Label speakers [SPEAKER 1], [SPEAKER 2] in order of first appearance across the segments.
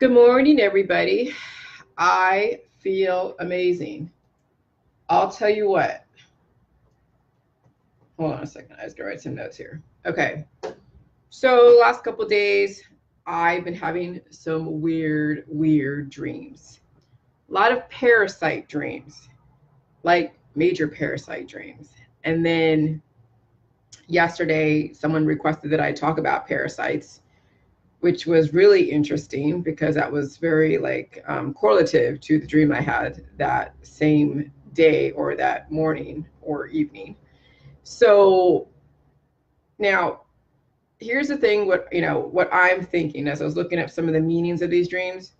[SPEAKER 1] Good morning, everybody. I feel amazing. I'll tell you what. Hold on a second. I was going to write some notes here. Okay. So, last couple days, I've been having some weird dreams. A lot of parasite dreams, like major parasite dreams. And then yesterday, someone requested that I talk about parasites, which was really interesting because that was very correlative to the dream I had that same day or that morning or evening. So now here's the thing, what I'm thinking as I was looking at some of the meanings of these dreams.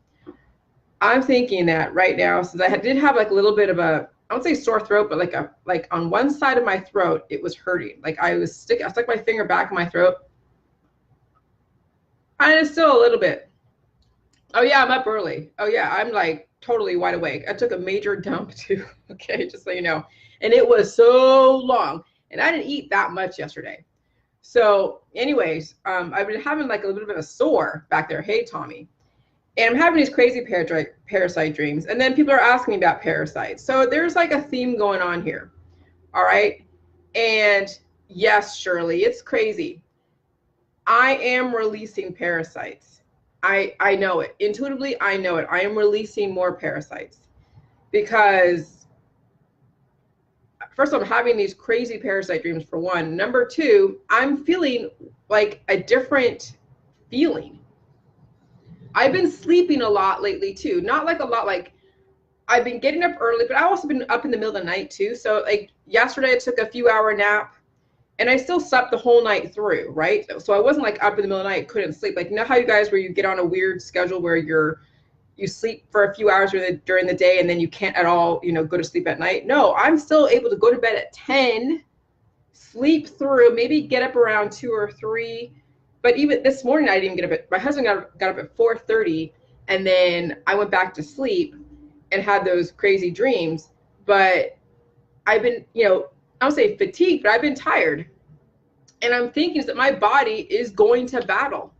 [SPEAKER 1] I'm thinking that right now, since I did have like a little bit of a, I won't say sore throat, but like on one side of my throat, it was hurting. Like I stuck my finger back in my throat. And it's still a little bit. Oh yeah, I'm up early. Oh yeah, I'm like totally wide awake. I took a major dump too. Okay, just so you know. And it was so long. And I didn't eat that much yesterday. So anyways, I've been having like a little bit of a sore back there. Hey, Tommy. And I'm having these crazy parasite dreams. And then people are asking me about parasites. So there's like a theme going on here. All right. And yes, Shirley, it's crazy. I am releasing parasites. I know it. Intuitively, I know it. I am releasing more parasites because first, I'm having these crazy parasite dreams for one. Number two, I'm feeling like a different feeling. I've been sleeping a lot lately too. Not like a lot, like I've been getting up early, but I've also been up in the middle of the night too. So like yesterday I took a few hour nap and I still slept the whole night through, right? So I wasn't like up in the middle of the night, couldn't sleep. Like, you know how you guys, where you get on a weird schedule where you sleep for a few hours during the day and then you can't at all, go to sleep at night? No, I'm still able to go to bed at 10, sleep through, maybe get up around 2 or 3. But even this morning, I didn't even get up my husband got up at 4:30, and then I went back to sleep and had those crazy dreams. But I've been, I don't say fatigued, but I've been tired. And I'm thinking that my body is going to battle.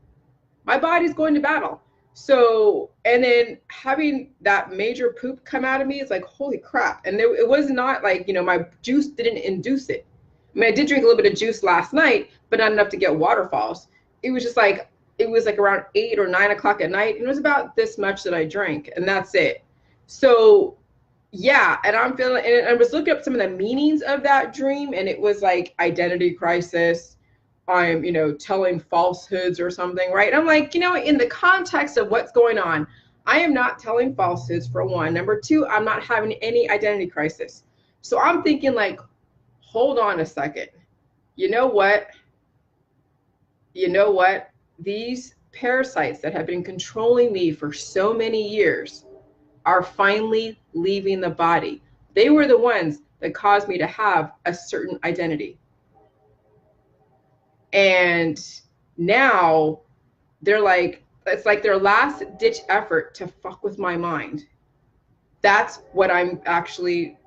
[SPEAKER 1] My body's going to battle. So, and then having that major poop come out of me, it's like, holy crap. And it was not like, my juice didn't induce it. I mean, I did drink a little bit of juice last night, but not enough to get waterfalls. It was just like, it was like around 8 or 9 o'clock at night. And it was about this much that I drank, and that's it. So yeah, and I'm feeling, and I was looking up some of the meanings of that dream, and it was like identity crisis. I'm, telling falsehoods or something, right? And I'm like, in the context of what's going on, I am not telling falsehoods, for one. Number two, I'm not having any identity crisis. So I'm thinking like, hold on a second. You know what? These parasites that have been controlling me for so many years are finally leaving the body. They were the ones that caused me to have a certain identity. And now they're like, it's like their last ditch effort to fuck with my mind. That's what I'm actually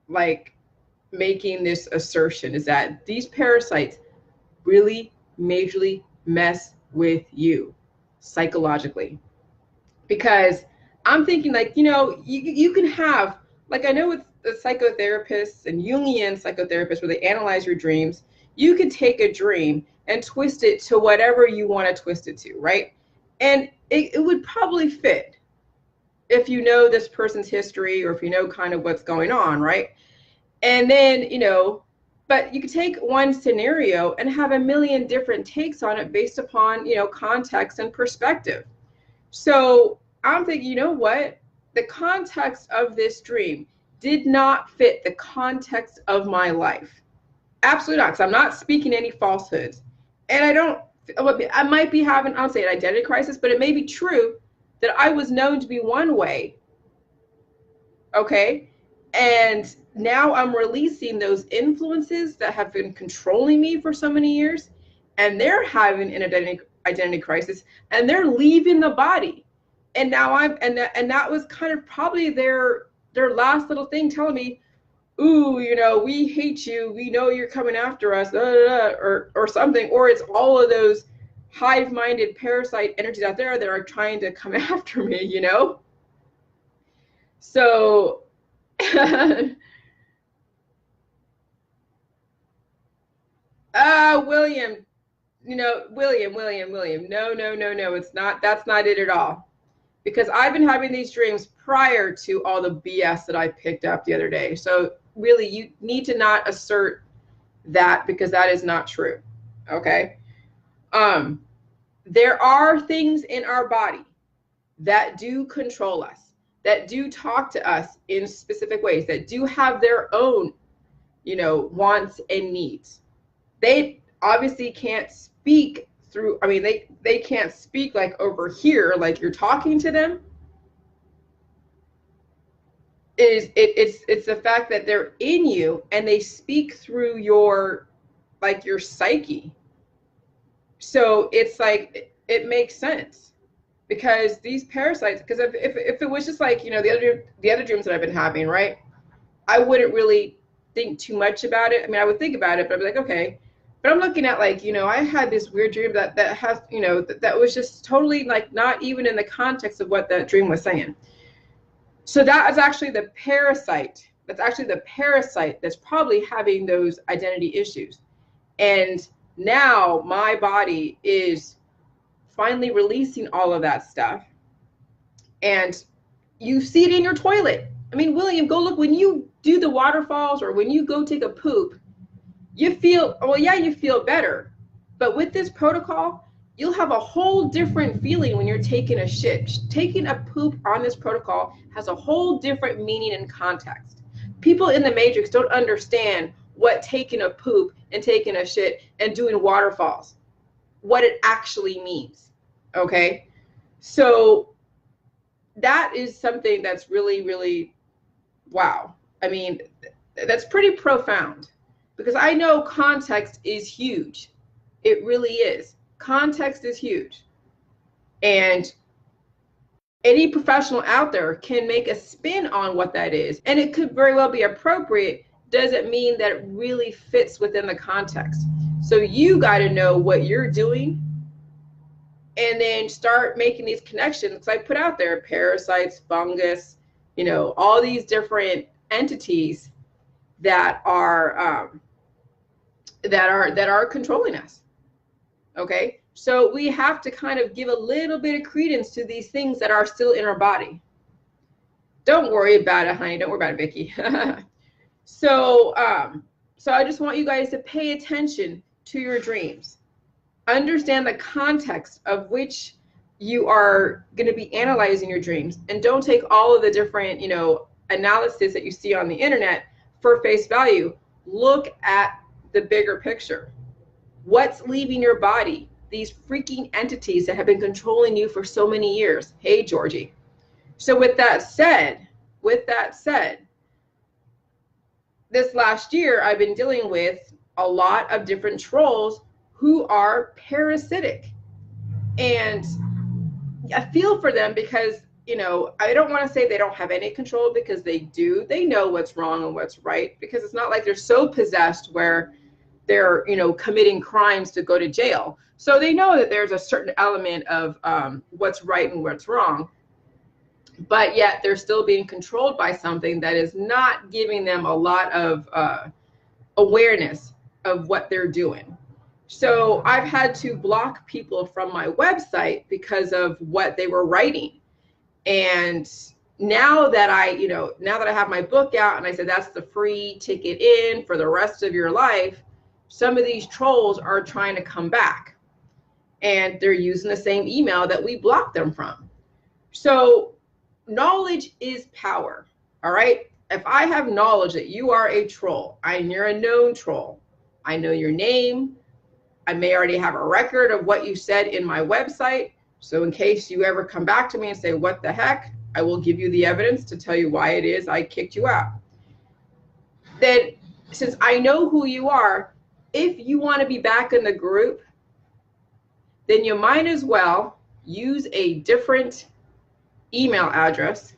[SPEAKER 1] like making this assertion, is that these parasites really majorly mess with you psychologically. Because I'm thinking like, you can have, like, I know with the psychotherapists and Jungian psychotherapists where they analyze your dreams, you can take a dream and twist it to whatever you want to twist it to, right? And it would probably fit if you know this person's history, or if you know kind of what's going on, right? And then, but you could take one scenario and have a million different takes on it based upon, context and perspective. So I'm thinking, you know what? The context of this dream did not fit the context of my life. Absolutely not, because I'm not speaking any falsehoods. And I might be having, I don't say an identity crisis, but it may be true that I was known to be one way. Okay. And now I'm releasing those influences that have been controlling me for so many years, and they're having an identity crisis, and they're leaving the body. And now and that was kind of probably their last little thing telling me, ooh, we hate you, we know you're coming after us, or something. Or it's all of those hive-minded parasite energies out there that are trying to come after me, you know? So William, William. No, it's not. That's not it at all. Because I've been having these dreams prior to all the BS that I picked up the other day. So really, you need to not assert that, because that is not true. Okay. There are things in our body that do control us, that do talk to us in specific ways, that do have their own, wants and needs. They obviously can't speak through, they can't speak like over here, like you're talking to them. It's the fact that they're in you and they speak through your psyche. So it's like, it makes sense, because these parasites, because if it was just like, the other dreams that I've been having, right, I wouldn't really think too much about it. I mean, I would think about it, but I'd be like, okay. But I'm looking at I had this weird dream that has, that was just totally not even in the context of what that dream was saying. So that is actually the parasite. That's actually the parasite that's probably having those identity issues. And now my body is finally releasing all of that stuff. And you see it in your toilet. I mean, William, go look. When you do the waterfalls or when you go take a poop, you feel, you feel better. But with this protocol, you'll have a whole different feeling when you're taking a shit. Taking a poop on this protocol has a whole different meaning and context. People in the Matrix don't understand what taking a poop and taking a shit and doing waterfalls, what it actually means. Okay? So that is something that's really, really, wow. I mean, that's pretty profound, because I know context is huge. It really is. Context is huge. And any professional out there can make a spin on what that is. And it could very well be appropriate. Doesn't mean that it really fits within the context. So you got to know what you're doing and then start making these connections. I put out there parasites, fungus, all these different entities that are controlling us. Okay, so we have to kind of give a little bit of credence to these things that are still in our body. Don't worry about it, honey. Don't worry about it, Vicky. So I just want you guys to pay attention to your dreams. Understand the context of which you are going to be analyzing your dreams, and don't take all of the different, analysis that you see on the internet for face value. Look at the bigger picture. What's leaving your body? These freaking entities that have been controlling you for so many years. Hey, Georgie. So with that said, this last year, I've been dealing with a lot of different trolls who are parasitic. And I feel for them because, I don't want to say they don't have any control, because they do. They know what's wrong and what's right, because it's not like they're so possessed where they're, committing crimes to go to jail. So they know that there's a certain element of what's right and what's wrong, but yet they're still being controlled by something that is not giving them a lot of awareness of what they're doing. So I've had to block people from my website because of what they were writing. And now that I have my book out and I said, that's the free ticket in for the rest of your life, some of these trolls are trying to come back, and they're using the same email that we blocked them from. So knowledge is power. All right. If I have knowledge that you are a troll, and you're a known troll, I know your name. I may already have a record of what you said in my website. So in case you ever come back to me and say, what the heck, I will give you the evidence to tell you why it is I kicked you out. Then, since I know who you are, if you want to be back in the group, then you might as well use a different email address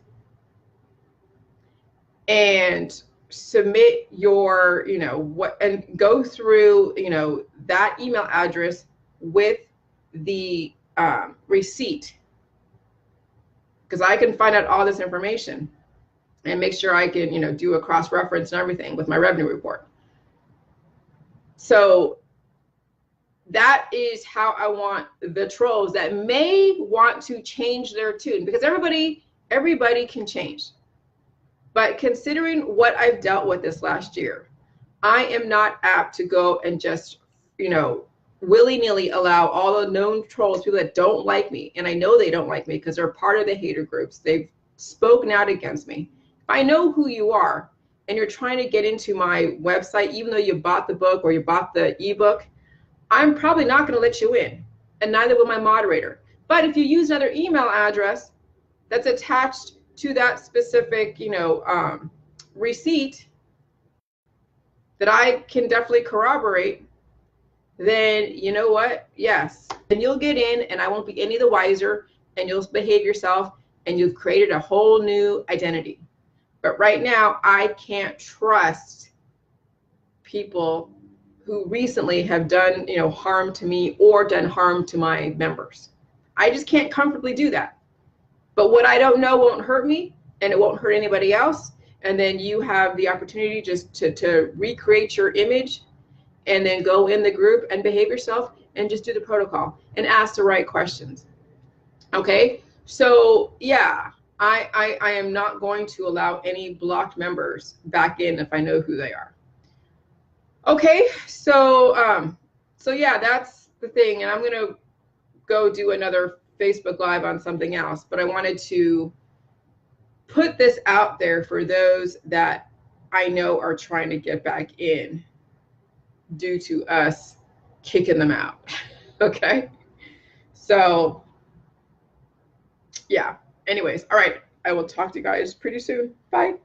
[SPEAKER 1] and submit your, and go through, that email address with the receipt, because I can find out all this information and make sure I can, you know, do a cross-reference and everything with my revenue report. So that is how I want the trolls that may want to change their tune, because everybody can change. But considering what I've dealt with this last year, I am not apt to go and just, you know, willy-nilly allow all the known trolls, people that don't like me, and I know they don't like me because they're part of the hater groups. They've spoken out against me. If I know who you are and you're trying to get into my website, even though you bought the book or you bought the ebook, I'm probably not going to let you in, and neither will my moderator. But if you use another email address that's attached to that specific, you know, receipt that I can definitely corroborate, then you know what? Yes. And you'll get in and I won't be any the wiser, and you'll behave yourself and you've created a whole new identity. But right now, I can't trust people who recently have done, you know, harm to me or done harm to my members. I just can't comfortably do that. But what I don't know won't hurt me, and it won't hurt anybody else. And then you have the opportunity just to recreate your image, and then go in the group and behave yourself and just do the protocol and ask the right questions. Okay, so yeah, I am not going to allow any blocked members back in if I know who they are. Okay, so so yeah, that's the thing, and I'm gonna go do another Facebook Live on something else, but I wanted to put this out there for those that I know are trying to get back in due to us kicking them out. Okay, so yeah, anyways, all right, I will talk to you guys pretty soon. Bye.